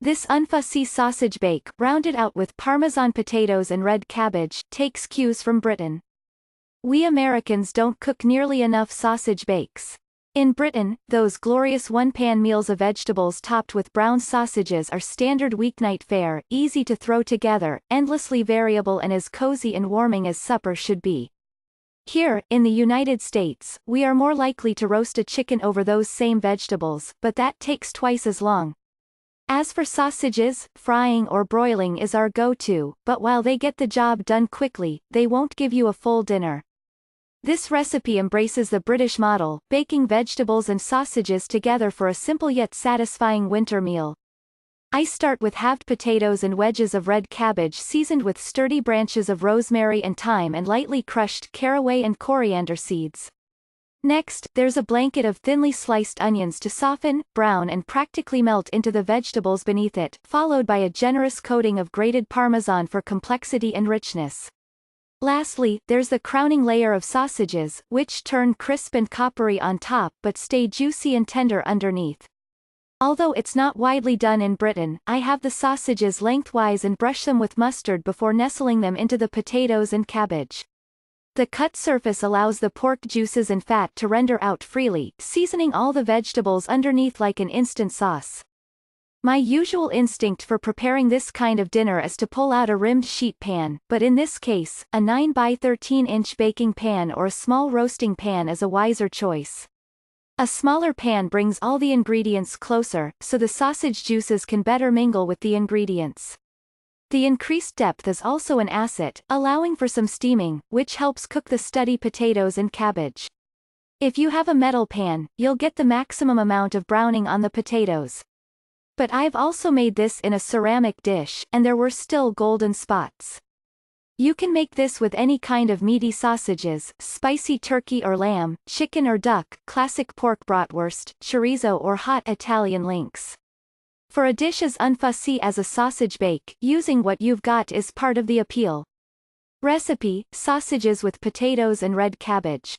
This unfussy sausage bake, rounded out with Parmesan potatoes and red cabbage, takes cues from Britain. We Americans don't cook nearly enough sausage bakes. In Britain, those glorious one-pan meals of vegetables topped with brown sausages are standard weeknight fare, easy to throw together, endlessly variable and as cozy and warming as supper should be. Here, in the United States, we are more likely to roast a chicken over those same vegetables, but that takes twice as long. As for sausages, frying or broiling is our go-to, but while they get the job done quickly, they won't give you a full dinner. This recipe embraces the British model, baking vegetables and sausages together for a simple yet satisfying winter meal. I start with halved potatoes and wedges of red cabbage seasoned with sturdy branches of rosemary and thyme and lightly crushed caraway and coriander seeds. Next, there's a blanket of thinly sliced onions to soften, brown and practically melt into the vegetables beneath it, followed by a generous coating of grated Parmesan for complexity and richness. Lastly, there's the crowning layer of sausages, which turn crisp and coppery on top but stay juicy and tender underneath. Although it's not widely done in Britain, I have the sausages lengthwise and brush them with mustard before nestling them into the potatoes and cabbage. The cut surface allows the pork juices and fat to render out freely, seasoning all the vegetables underneath like an instant sauce. My usual instinct for preparing this kind of dinner is to pull out a rimmed sheet pan, but in this case, a 9 by 13-inch baking pan or a small roasting pan is a wiser choice. A smaller pan brings all the ingredients closer, so the sausage juices can better mingle with the ingredients. The increased depth is also an asset, allowing for some steaming, which helps cook the steady potatoes and cabbage. If you have a metal pan, you'll get the maximum amount of browning on the potatoes. But I've also made this in a ceramic dish, and there were still golden spots. You can make this with any kind of meaty sausages, spicy turkey or lamb, chicken or duck, classic pork bratwurst, chorizo or hot Italian links. For a dish as unfussy as a sausage bake, using what you've got is part of the appeal. Recipe: sausages with potatoes and red cabbage.